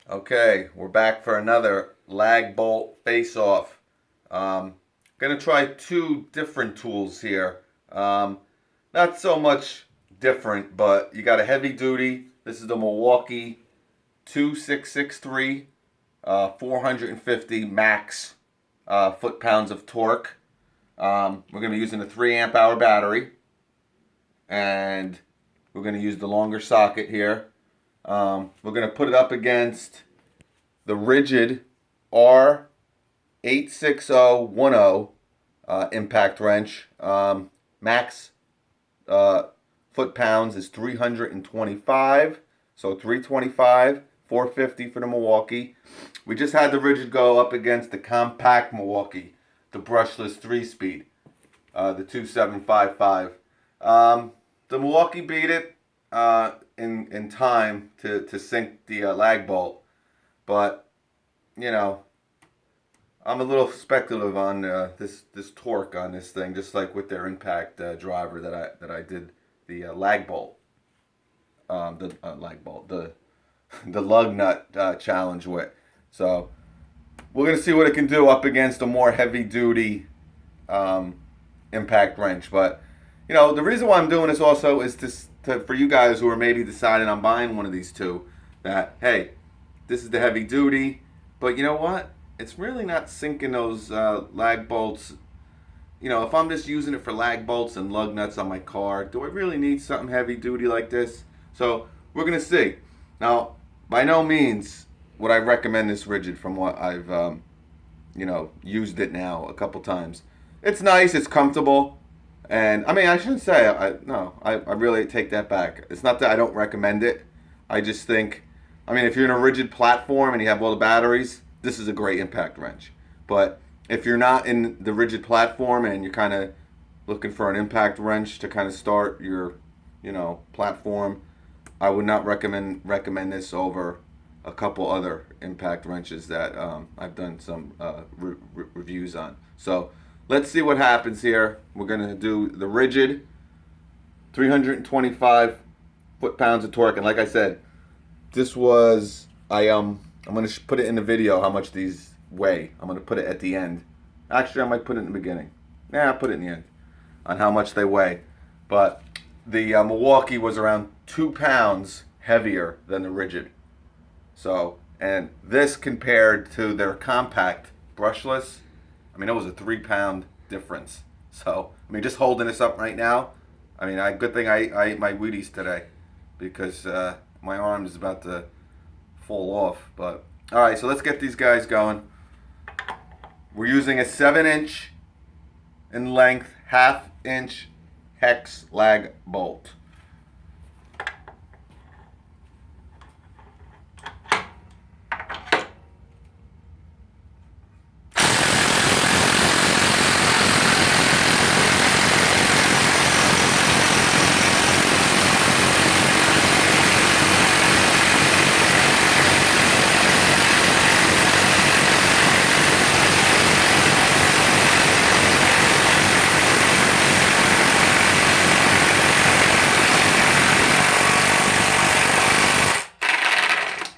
Okay, we're back for another lag bolt face-off. Gonna try two different tools here. Not so much different, but you got a heavy duty. This is the Milwaukee 2663, 450 max foot-pounds of torque. We're gonna be using a 3 amp hour battery, and we're gonna use the longer socket here. We're going to put it up against the Ridgid R86010 impact wrench. Max foot-pounds is 325, so 325, 450 for the Milwaukee. We just had the Ridgid go up against the compact Milwaukee, the brushless 3-speed, the 2755. The Milwaukee beat it in time to sink the lag bolt, but you know, I'm a little speculative on this torque on this thing, just like with their impact driver that I did the lag bolt, the lug nut challenge with. So we're gonna see what it can do up against a more heavy duty impact wrench. But you know, the reason why I'm doing this also is for you guys who are maybe deciding on buying one of these two, that hey, this is the heavy duty, but you know what? It's really not sinking those lag bolts. You know, if I'm just using it for lag bolts and lug nuts on my car, do I really need something heavy duty like this? So we're gonna see. Now, by no means would I recommend this Ridgid from what I've used it now a couple times. It's nice, it's comfortable. And I mean, I shouldn't say I really take that back. It's not that I don't recommend it. I just think, I mean, if you're in a Ridgid platform and you have all the batteries, this is a great impact wrench. But if you're not in the Ridgid platform and you're kind of looking for an impact wrench to kind of start your, platform, I would not recommend this over a couple other impact wrenches that I've done some reviews on. So let's see what happens here. We're going to do the Ridgid 325 foot-pounds of torque. And like I said, this was, I'm going to put it in the video how much these weigh. I'm going to put it at the end. Actually, I might put it in the beginning. I'll put it in the end on how much they weigh. But the Milwaukee was around 2 pounds heavier than the Ridgid. So, and this compared to their compact brushless, I mean, it was a 3-pound difference. So, I mean, just holding this up right now, I mean, good thing I ate my Wheaties today, because my arm is about to fall off. But, all right, so let's get these guys going. We're using a 7-inch in length, 1/2-inch hex lag bolt.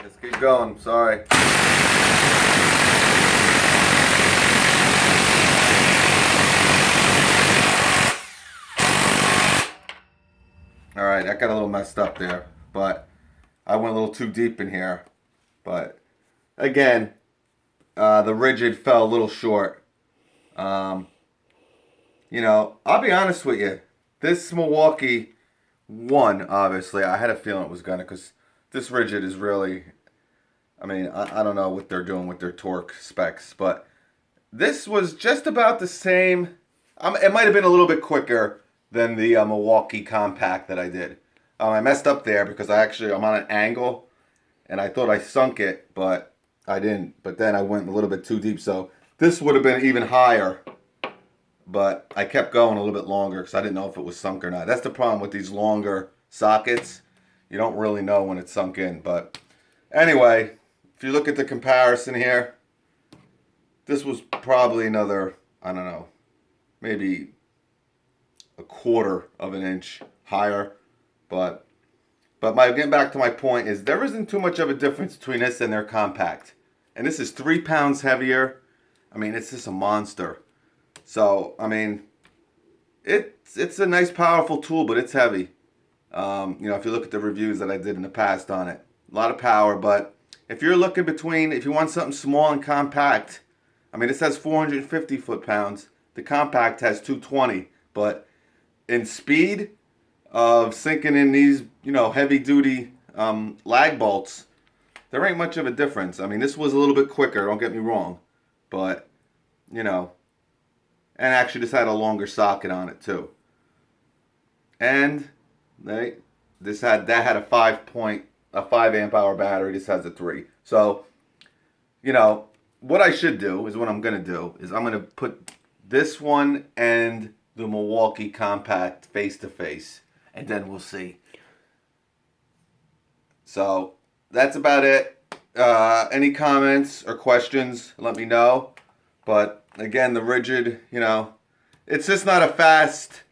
Let's keep going. Sorry. All right, that got a little messed up there, but I went a little too deep in here. But again, the Ridgid fell a little short. I'll be honest with you. This Milwaukee won, obviously. I had a feeling it was gonna, because this Ridgid is really, I mean, I don't know what they're doing with their torque specs, but this was just about the same. It might have been a little bit quicker than the Milwaukee compact that I did. I messed up there because I'm on an angle, and I thought I sunk it, but I didn't. But then I went a little bit too deep, so this would have been even higher. But I kept going a little bit longer because I didn't know if it was sunk or not. That's the problem with these longer sockets. You don't really know when it's sunk in. But anyway, if you look at the comparison here, this was probably another, I don't know, maybe 1/4 of an inch higher. But But getting back to my point is there isn't too much of a difference between this and their compact. And this is 3 pounds heavier. I mean, it's just a monster. So, I mean, it's a nice, powerful tool, but it's heavy. You know, if you look at the reviews that I did in the past on it, a lot of power. But if you're looking between, if you want something small and compact, I mean, this has 450 foot-pounds. The compact has 220. But in speed of sinking in these, you know, heavy-duty lag bolts, there ain't much of a difference. I mean, this was a little bit quicker, don't get me wrong. But, you know, and actually this had a longer socket on it too. And that had a 5 amp hour battery. This has a 3. So, you know, what I should do is what I'm going to do is I'm going to put this one and the Milwaukee compact face to face, and then we'll see. So that's about it. Any comments or questions, let me know. But again, the Ridgid, you know, it's just not a fast,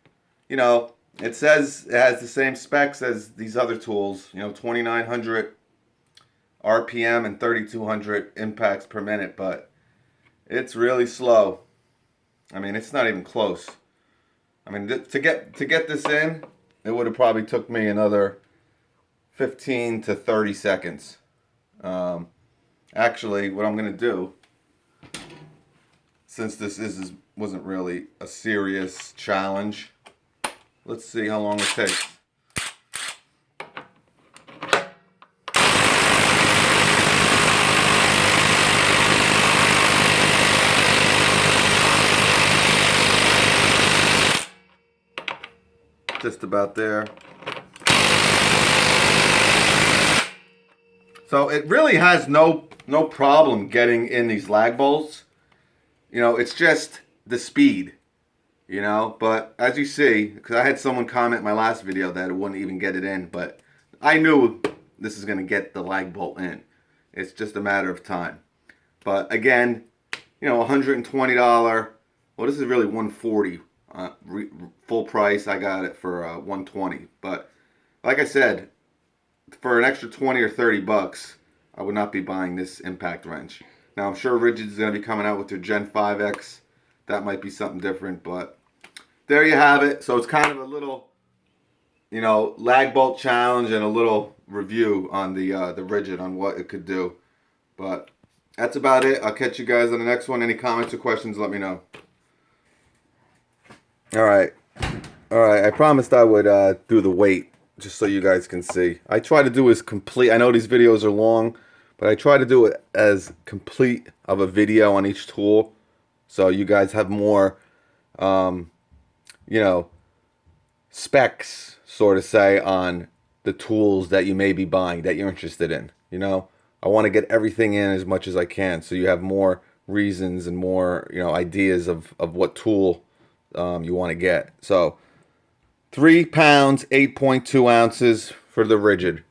you know, it says it has the same specs as these other tools, you know, 2,900 RPM and 3,200 impacts per minute, but it's really slow. I mean, it's not even close. I mean, to get this in, it would have probably took me another 15 to 30 seconds. Actually, what I'm going to do, since this wasn't really a serious challenge, let's see how long it takes. Just about there. So it really has no problem getting in these lag bolts. You know, it's just the speed, you know. But as you see, because I had someone comment in my last video that it wouldn't even get it in, but I knew this is going to get the lag bolt in. It's just a matter of time. But again, you know, $120. Well, this is really $140 full price. I got it for $120. But like I said, for an extra 20 or 30 bucks, I would not be buying this impact wrench. Now, I'm sure Ridgid is going to be coming out with their Gen4X. That might be something different, but there you have it. So it's kind of a little, you know, lag bolt challenge and a little review on the Ridgid on what it could do. But that's about it. I'll catch you guys on the next one. Any comments or questions, let me know. All right. I promised I would do the weight, just so you guys can see. I try to do as complete. I know these videos are long, but I try to do it as complete of a video on each tool, so you guys have more, you know, specs, sort of say, on the tools that you may be buying that you're interested in. You know, I want to get everything in as much as I can, so you have more reasons and more, you know, ideas of what tool you want to get. So 3 pounds, 8.2 ounces for the Ridgid.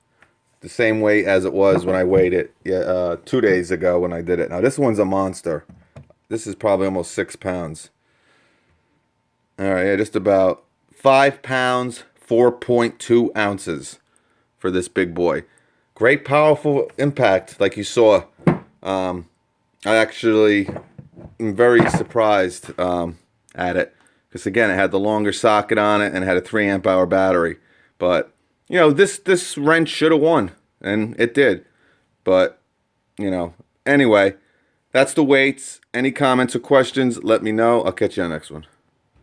The same weight as it was when I weighed it 2 days ago when I did it. Now this one's a monster. This is probably almost 6 pounds. Alright, yeah, just about 5 pounds, 4.2 ounces for this big boy. Great powerful impact, like you saw. I actually am very surprised at it. Because again, it had the longer socket on it and it had a 3 amp hour battery. But, you know, this wrench should have won. And it did. But, you know, anyway, that's the weights. Any comments or questions, let me know. I'll catch you on the next one.